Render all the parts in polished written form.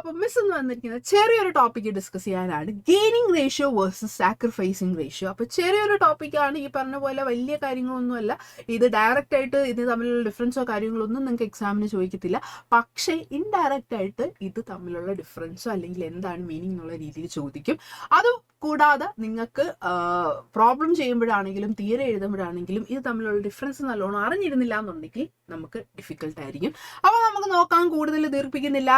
അപ്പൊ മിസ് എന്ന് വന്നിരിക്കുന്നത് ചെറിയൊരു ടോപ്പിക്ക് ഡിസ്കസ് ചെയ്യാനാണ്, gaining ratio versus sacrificing ratio. അപ്പൊ ചെറിയൊരു ടോപ്പിക്കാണ്, ഈ പറഞ്ഞ പോലെ വലിയ കാര്യങ്ങളൊന്നുമല്ല. ഇത് ഡയറക്റ്റ് ആയിട്ട് ഇത് തമ്മിലുള്ള ഡിഫറൻസോ കാര്യങ്ങളൊന്നും നിങ്ങൾക്ക് എക്സാമിന് ചോദിക്കത്തില്ല. പക്ഷേ ഇൻഡയറക്റ്റ് ആയിട്ട് ഇത് തമ്മിലുള്ള ഡിഫറൻസോ അല്ലെങ്കിൽ എന്താണ് മീനിങ് എന്നുള്ള രീതിയിൽ ചോദിക്കും. അത് കൂടാതെ നിങ്ങൾക്ക് പ്രോബ്ലം ചെയ്യുമ്പോഴാണെങ്കിലും തിയറി എഴുതുമ്പോഴാണെങ്കിലും ഇത് തമ്മിലുള്ള ഡിഫറൻസ് നല്ലോണം അറിഞ്ഞിരുന്നില്ല എന്നുണ്ടെങ്കിൽ നമുക്ക് ഡിഫിക്കൽട്ട് ആയിരിക്കും. അപ്പോൾ നമുക്ക് നോക്കാൻ കൂടുതൽ ദീർഘിപ്പിക്കുന്നില്ല.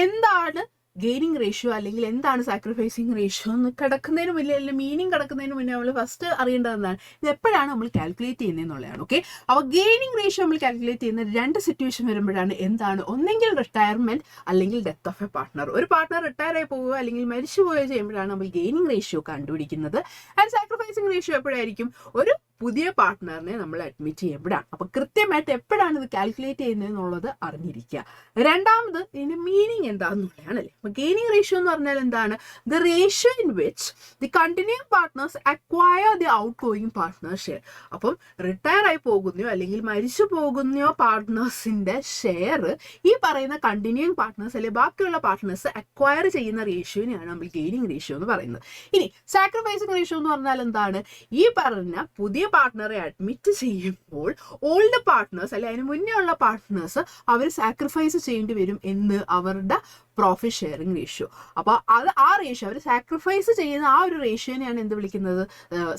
എന്താണ് ഗെയിനിങ് റേഷ്യോ അല്ലെങ്കിൽ എന്താണ് സാക്രിഫൈസിങ് റേഷ്യോ എന്ന് കിടക്കുന്നതിന് മുന്നേ അല്ലെങ്കിൽ മീനിങ് കിടക്കുന്നതിന് മുന്നേ നമ്മൾ ഫസ്റ്റ് അറിയേണ്ടത് എന്താണ്, ഇത് എപ്പോഴാണ് നമ്മൾ കാൽക്കുലേറ്റ് ചെയ്യുന്നതെന്നുള്ളതാണ്. ഓക്കെ, അപ്പോൾ ഗെയിനിങ് റേഷ്യോ നമ്മൾ കാൽക്കുലേറ്റ് ചെയ്യുന്ന രണ്ട് സിറ്റുവേഷൻ വരുമ്പോഴാണ്. എന്താണ്, ഒന്നെങ്കിൽ റിട്ടയർമെന്റ് അല്ലെങ്കിൽ ഡെത്ത് ഓഫ് എ പാർട്ട്ണർ. ഒരു പാർട്ട്ണർ റിട്ടയർ ആയി പോവുക അല്ലെങ്കിൽ മരിച്ചു പോവുകയോ ചെയ്യുമ്പോഴാണ് നമ്മൾ ഗെയിനിങ് റേഷ്യോ കണ്ടുപിടിക്കുന്നത്. ആൻഡ് സാക്രിഫൈസിങ് റേഷ്യോ എപ്പോഴായിരിക്കും, ഒരു പുതിയ പാർട്ട്ണറിനെ നമ്മൾ അഡ്മിറ്റ് ചെയ്യുമ്പോഴാണ്. അപ്പൊ കൃത്യമായിട്ട് എപ്പോഴാണ് ഇത് കാൽക്കുലേറ്റ് ചെയ്യുന്നത് എന്നുള്ളത് അറിഞ്ഞിരിക്കുക. രണ്ടാമത് ഇതിന്റെ മീനിങ് എന്താണെന്നുള്ളതാണ് അല്ലേ. അപ്പൊ ഗെയിനിങ് റേഷ്യോ എന്ന് പറഞ്ഞാൽ എന്താണ്, the ratio in which the continuing partners acquire the outgoing partner share. അപ്പം റിട്ടയർ ആയി പോകുന്നയോ അല്ലെങ്കിൽ മരിച്ചു പോകുന്നയോ പാർട്ട്നേഴ്സിന്റെ ഷെയർ ഈ പറയുന്ന കണ്ടിന്യൂയിങ് പാർട്ട്നേഴ്സ് അല്ലെങ്കിൽ ബാക്കിയുള്ള പാർട്ട്നേഴ്സ് അക്വയർ ചെയ്യുന്ന റേഷ്യോനെയാണ് നമ്മൾ ഗെയിനിങ് റേഷ്യോ എന്ന് പറയുന്നത്. ഇനി സാക്രിഫൈസിങ് റേഷ്യോ എന്ന് പറഞ്ഞാൽ എന്താണ്, ഈ പറഞ്ഞ പുതിയ പാർട്ട്ണറെ അഡ്മിറ്റ് ചെയ്യുമ്പോൾ ഓൾഡ് പാർട്ട്നേഴ്സ് അല്ലെ അതിന് മുന്നേ ഉള്ള പാർട്ട്നേഴ്സ് അവർ സാക്രിഫൈസ് ചെയ്യേണ്ടി വരും എന്ന് അവരുടെ പ്രോഫിറ്റ് ഷെയറിംഗ് റേഷ്യോ. അപ്പോൾ അത് ആ റേഷ്യോ അവർ സാക്രിഫൈസ് ചെയ്യുന്ന ആ ഒരു റേഷ്യോനെയാണ് എന്ത് വിളിക്കുന്നത്,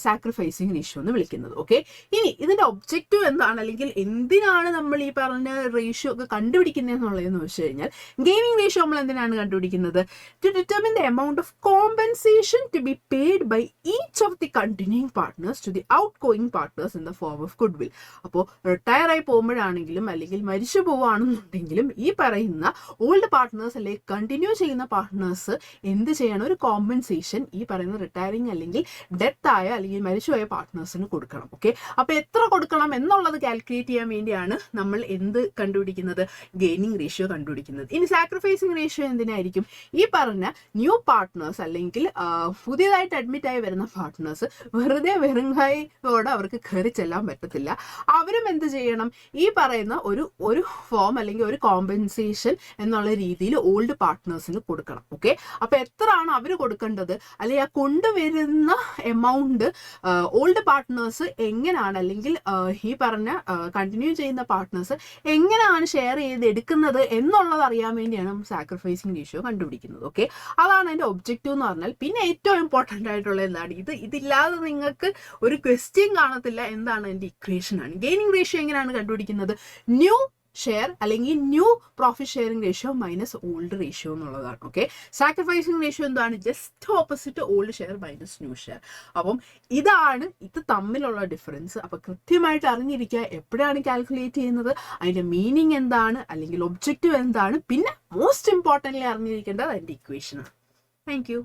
സാക്രിഫൈസിങ് റേഷ്യോ എന്ന് വിളിക്കുന്നത്. ഓക്കെ, ഇനി ഇതിന്റെ ഒബ്ജക്റ്റീവ് എന്താണ് അല്ലെങ്കിൽ എന്തിനാണ് നമ്മൾ ഈ പറഞ്ഞ റേഷ്യോ ഒക്കെ കണ്ടുപിടിക്കുന്നത് എന്നുള്ളതെന്ന് വെച്ച് കഴിഞ്ഞാൽ, ഗെയിനിങ് റേഷ്യോ നമ്മൾ എന്തിനാണ് കണ്ടുപിടിക്കുന്നത്, to determine the amount of compensation to be paid by each of the continuing partners to the outgoing partners in the form of goodwill. അപ്പോൾ റിട്ടയർ ആയി പോകുമ്പോഴാണെങ്കിലും അല്ലെങ്കിൽ മരിച്ചു പോവുകയാണെന്നുണ്ടെങ്കിലും ഈ പറയുന്ന ഓൾഡ് പാർട്ട്നേഴ്സ് അല്ലെങ്കിൽ കണ്ടിന്യൂ ചെയ്യുന്ന പാർട്ട്നേഴ്സ് എന്ത് ചെയ്യണം, ഒരു കോമ്പൻസേഷൻ ഈ പറയുന്ന റിട്ടയറിങ് അല്ലെങ്കിൽ ഡെത്ത് ആയ അല്ലെങ്കിൽ മരിച്ചുപോയ പാർട്ട്നേഴ്സിന് കൊടുക്കണം. ഓക്കെ, അപ്പൊ എത്ര കൊടുക്കണം എന്നുള്ളത് കാൽക്കുലേറ്റ് ചെയ്യാൻ വേണ്ടിയാണ് നമ്മൾ എന്ത് കണ്ടുപിടിക്കുന്നത്, ഗെയിനിങ് റേഷ്യോ കണ്ടുപിടിക്കുന്നത്. ഇനി സാക്രിഫൈസിങ് റേഷ്യോ എന്തിനായിരിക്കും, ഈ പറഞ്ഞ ന്യൂ പാർട്ട്നേഴ്സ് അല്ലെങ്കിൽ പുതിയതായിട്ട് അഡ്മിറ്റ് ആയി വരുന്ന പാർട്ട്നേഴ്സ് വെറുതെ വെറുങ്കായോടെ അവർക്ക് കയറി ചെല്ലാൻ പറ്റത്തില്ല. അവരും എന്ത് ചെയ്യണം, ഈ പറയുന്ന ഒരു ഫോം അല്ലെങ്കിൽ ഒരു കോമ്പൻസേഷൻ എന്നുള്ള രീതിയിൽ ഓൾഡ് പാർട്ട്നേഴ്സിന് കൊടുക്കണം. ഓക്കെ, അപ്പൊ എത്രയാണ് അവർ കൊടുക്കേണ്ടത് അല്ലെങ്കിൽ ആ കൊണ്ടുവരുന്ന എമൗണ്ട് ഓൾഡ് പാർട്ട്നേഴ്സ് എങ്ങനെയാണ് അല്ലെങ്കിൽ ഈ പറഞ്ഞ കണ്ടിന്യൂ ചെയ്യുന്ന പാർട്ട്നേഴ്സ് എങ്ങനെയാണ് ഷെയർ ചെയ്ത് എടുക്കുന്നത് എന്നുള്ളത് അറിയാൻ വേണ്ടിയാണ് നമ്മൾ സാക്രിഫൈസിങ് റേഷ്യോ കണ്ടുപിടിക്കുന്നത്. ഓക്കെ, അതാണ് അതിന്റെ ഒബ്ജക്റ്റീവ് എന്ന് പറഞ്ഞാൽ. പിന്നെ ഏറ്റവും ഇമ്പോർട്ടൻ്റ് ആയിട്ടുള്ള എന്താണ്, ഇതില്ലാതെ നിങ്ങൾക്ക് ഒരു ക്വസ്റ്റ്യൻ കാണത്തില്ല. എന്താണ് അതിന്റെ ഇക്വേഷൻ ആണ്. ഗെയിനിങ് റേഷ്യോ എങ്ങനെയാണ് കണ്ടുപിടിക്കുന്നത്, ന്യൂ ഷെയർ അല്ലെങ്കിൽ new profit sharing ratio minus old ratio എന്നുള്ളതാണ്. ഓക്കെ, സാക്രിഫൈസിങ് റേഷ്യോ എന്താണ്, just opposite old share minus new share. അപ്പം ഇതാണ് ഇത് തമ്മിലുള്ള ഡിഫറൻസ്. അപ്പൊ കൃത്യമായിട്ട് അറിഞ്ഞിരിക്കുക എപ്പോഴാണ് കാൽക്കുലേറ്റ് ചെയ്യുന്നത്, അതിന്റെ മീനിങ് എന്താണ് അല്ലെങ്കിൽ ഒബ്ജക്റ്റീവ് എന്താണ്, പിന്നെ മോസ്റ്റ് ഇമ്പോർട്ടൻ്റ്ലി അറിഞ്ഞിരിക്കേണ്ടത് അതിന്റെ ഇക്വേഷൻ ആണ്. Thank you.